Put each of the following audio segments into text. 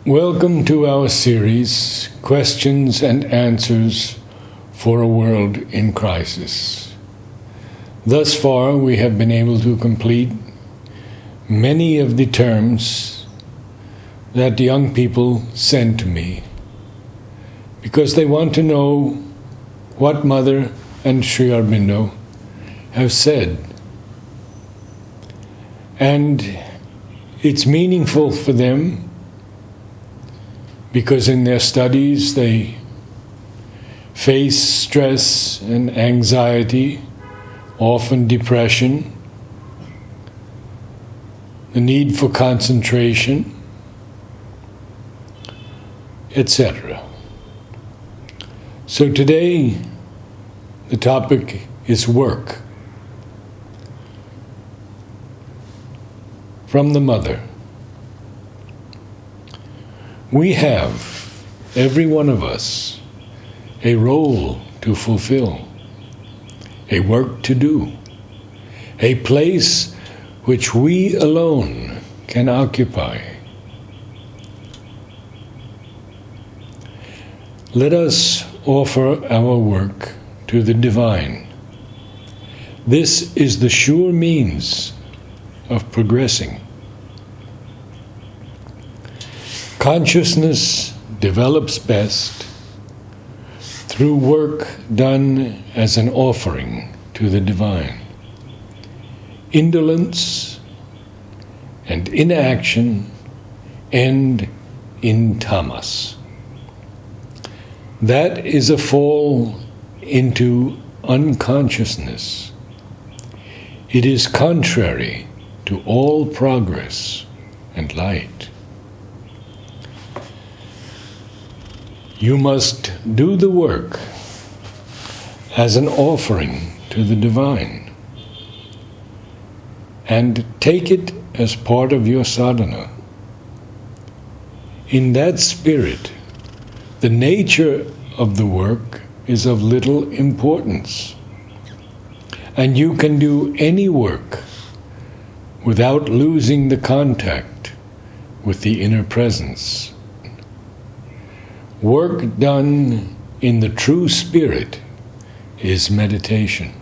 Welcome to our series, Questions and Answers for a World in Crisis. Thus far, we have been able to complete many of the terms that young people send to me because they want to know what Mother and Sri Aurobindo have said. And it's meaningful for them because in their studies they face stress and anxiety, often depression, the need for concentration, etc. So today the topic is work. From the Mother. We have, every one of us, a role to fulfill, a work to do, a place which we alone can occupy. Let us offer our work to the divine. This is the sure means of progressing. Consciousness develops best through work done as an offering to the divine. Indolence and inaction end in tamas. That is a fall into unconsciousness. It is contrary to all progress and light. You must do the work as an offering to the divine and take it as part of your sadhana. In that spirit, the nature of the work is of little importance, and you can do any work without losing the contact with the inner presence. Work done in the true spirit is meditation.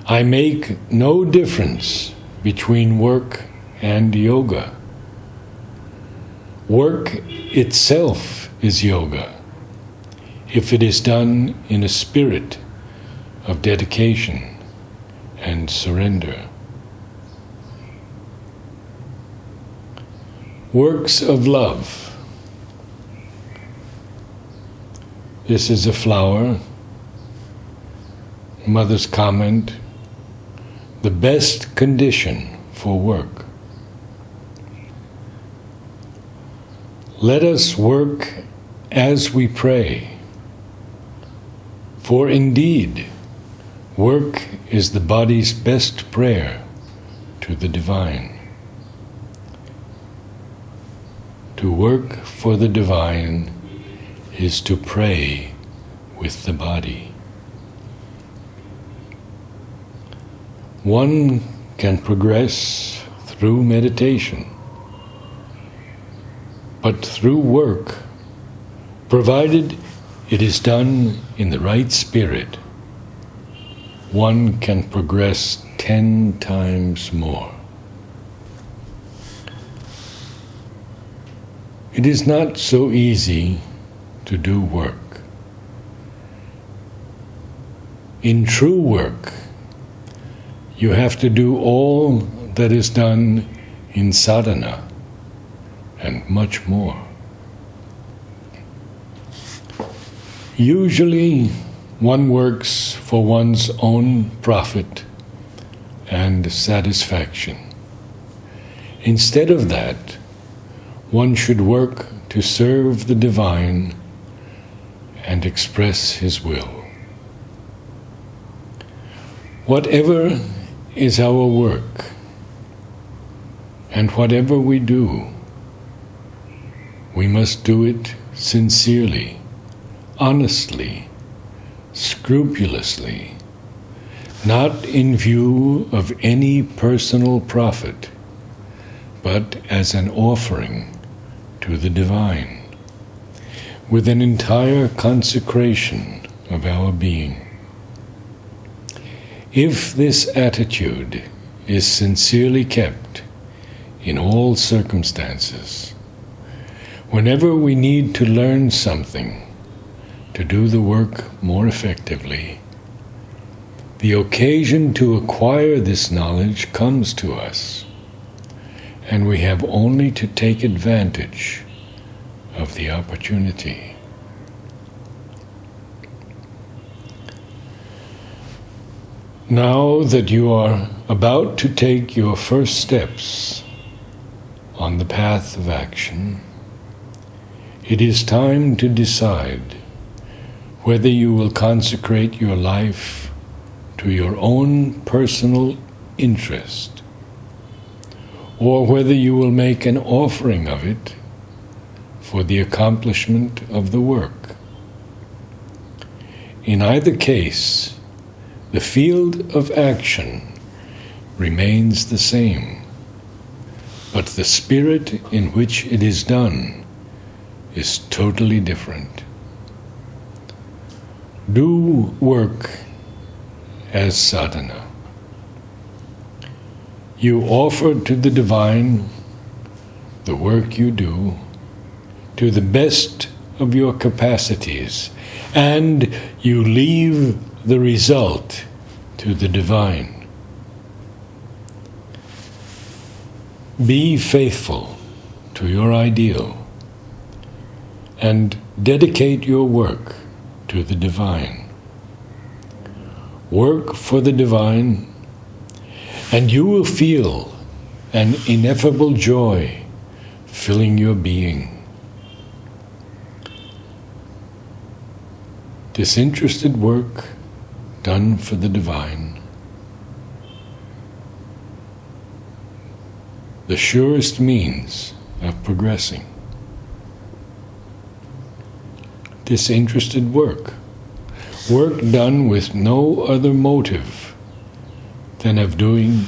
I make no difference between work and yoga. Work itself is yoga, if it is done in a spirit of dedication and surrender. Works of love. This is a flower. Mother's comment, the best condition for work. Let us work as we pray, for indeed, work is the body's best prayer to the divine. To work for the divine is to pray with the body. One can progress through meditation, but through work, provided it is done in the right spirit, one can progress 10 times more. It is not so easy to do work. In true work, you have to do all that is done in sadhana and much more. Usually, one works for one's own profit and satisfaction. Instead of that, one should work to serve the divine and express his will. Whatever is our work, and whatever we do, we must do it sincerely, honestly, scrupulously, not in view of any personal profit, but as an offering to the divine, with an entire consecration of our being. If this attitude is sincerely kept in all circumstances, whenever we need to learn something to do the work more effectively, the occasion to acquire this knowledge comes to us, and we have only to take advantage of the opportunity. Now that you are about to take your first steps on the path of action, it is time to decide whether you will consecrate your life to your own personal interest, or whether you will make an offering of it for the accomplishment of the work. In either case, the field of action remains the same, but the spirit in which it is done is totally different. Do work as sadhana. You offer to the divine the work you do to the best of your capacities, and you leave the result to the divine. Be faithful to your ideal and dedicate your work to the divine. Work for the divine, and you will feel an ineffable joy filling your being. Disinterested work done for the divine, the surest means of progressing. Disinterested work done with no other motive than of doing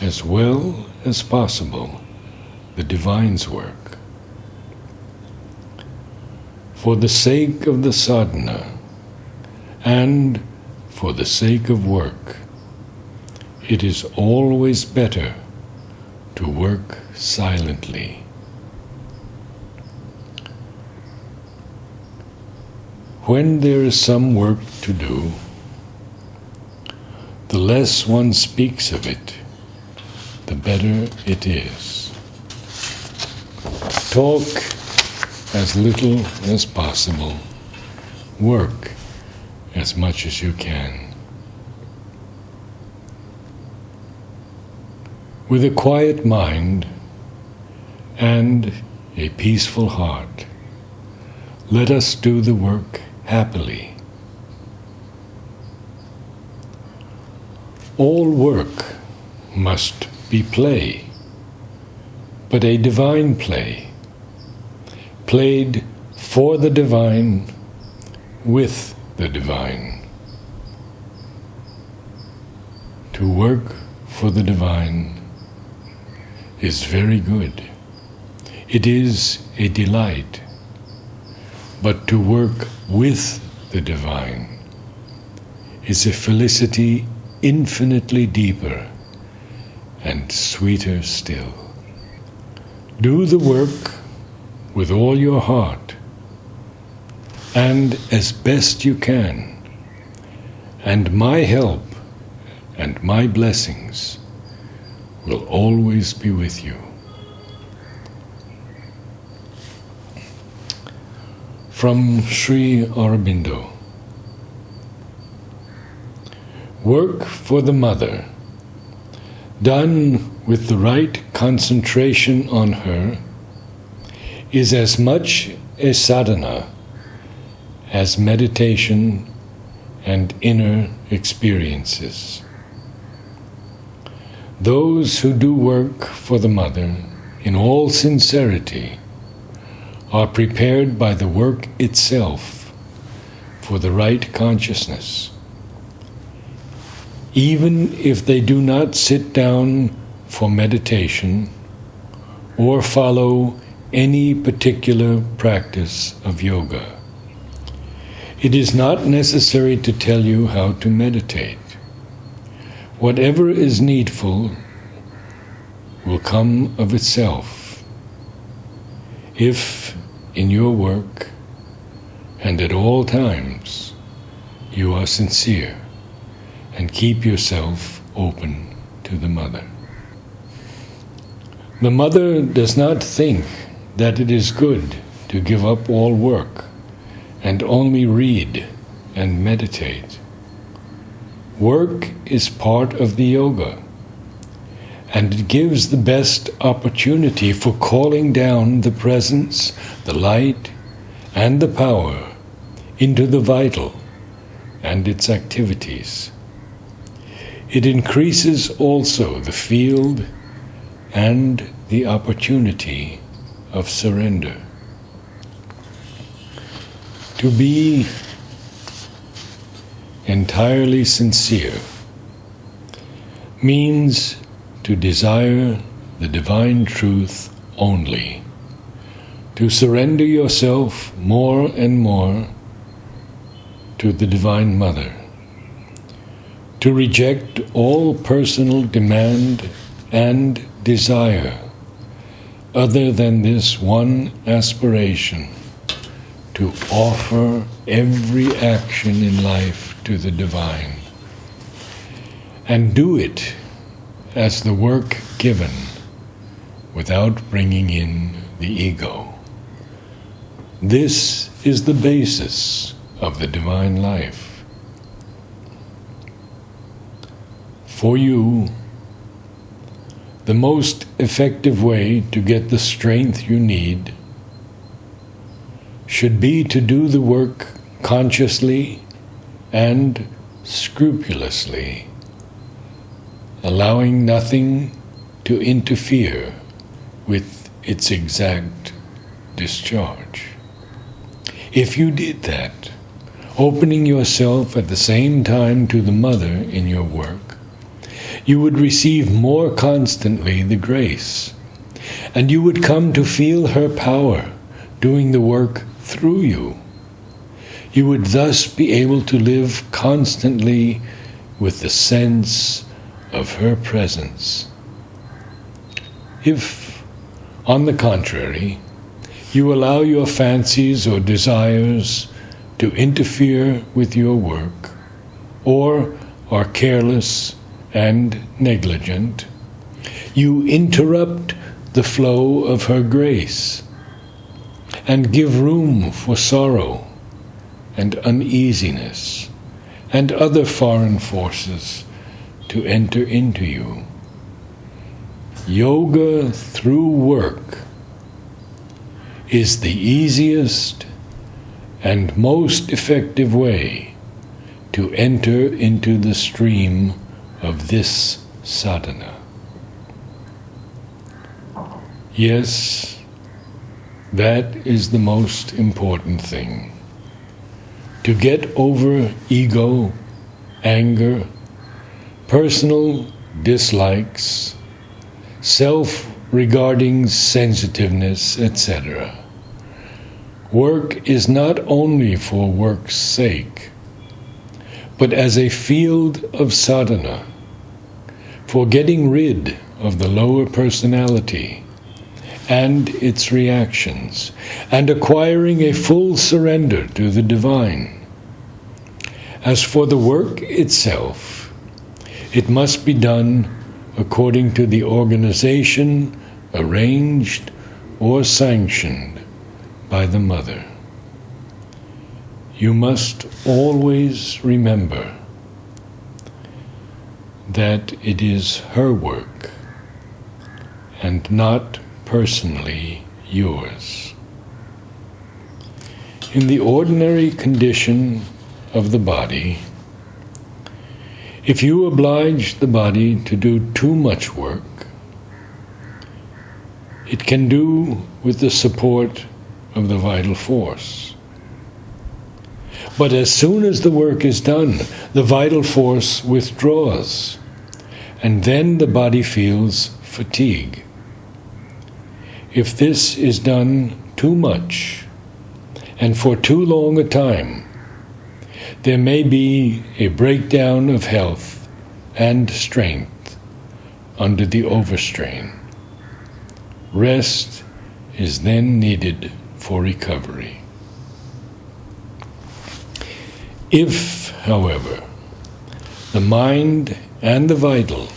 as well as possible the divine's work. For the sake of the sadhana and for the sake of work, it is always better to work silently. When there is some work to do, the less one speaks of it, the better it is. Talk as little as possible. Work as much as you can. With a quiet mind and a peaceful heart, let us do the work happily. All work must be play, but a divine play, played for the divine, with the divine. To work for the divine is very good. It is a delight. But to work with the divine is a felicity infinitely deeper and sweeter still. Do the work with all your heart and as best you can, and my help and my blessings will always be with you. From Sri Aurobindo. Work for the mother, done with the right concentration on her, is as much a sadhana as meditation and inner experiences. Those who do work for the mother in all sincerity are prepared by the work itself for the right consciousness. Even if they do not sit down for meditation or follow any particular practice of yoga. It is not necessary to tell you how to meditate. Whatever is needful will come of itself if, in your work and at all times, you are sincere and keep yourself open to the Mother. The Mother does not think that it is good to give up all work and only read and meditate. Work is part of the yoga, and it gives the best opportunity for calling down the presence, the light, and the power into the vital and its activities. It increases also the field and the opportunity of surrender. To be entirely sincere means to desire the divine truth only, to surrender yourself more and more to the Divine Mother, to reject all personal demand and desire other than this one aspiration, to offer every action in life to the divine, and do it as the work given without bringing in the ego. This is the basis of the divine life. For you, the most effective way to get the strength you need should be to do the work consciously and scrupulously, allowing nothing to interfere with its exact discharge. If you did that, opening yourself at the same time to the Mother in your work, you would receive more constantly the grace, and you would come to feel her power doing the work through you. You would thus be able to live constantly with the sense of her presence. If, on the contrary, you allow your fancies or desires to interfere with your work, or are careless and negligent, you interrupt the flow of her grace and give room for sorrow and uneasiness and other foreign forces to enter into you. Yoga through work is the easiest and most effective way to enter into the stream of this sadhana. Yes, that is the most important thing. To get over ego, anger, personal dislikes, self-regarding sensitiveness, etc. Work is not only for work's sake, but as a field of sadhana, for getting rid of the lower personality and its reactions, and acquiring a full surrender to the divine. As for the work itself, it must be done according to the organization arranged or sanctioned by the Mother. You must always remember that it is her work and not personally yours. In the ordinary condition of the body, if you oblige the body to do too much work, it can do with the support of the vital force. But as soon as the work is done, the vital force withdraws, and then the body feels fatigue. If this is done too much and for too long a time, there may be a breakdown of health and strength under the overstrain. Rest is then needed for recovery. If, however, the mind and the vital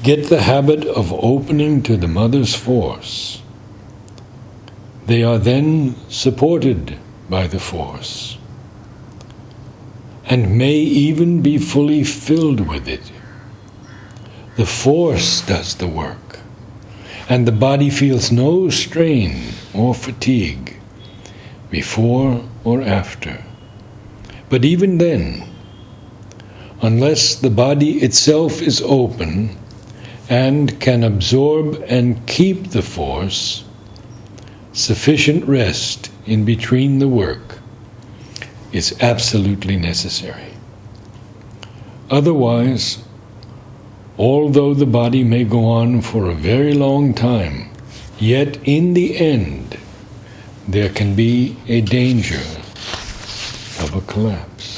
get the habit of opening to the mother's force, they are then supported by the force, and may even be fully filled with it. The force does the work, and the body feels no strain or fatigue before or after. But even then, unless the body itself is open and can absorb and keep the force, sufficient rest in between the work is absolutely necessary. Otherwise, although the body may go on for a very long time, yet in the end there can be a danger of a collapse.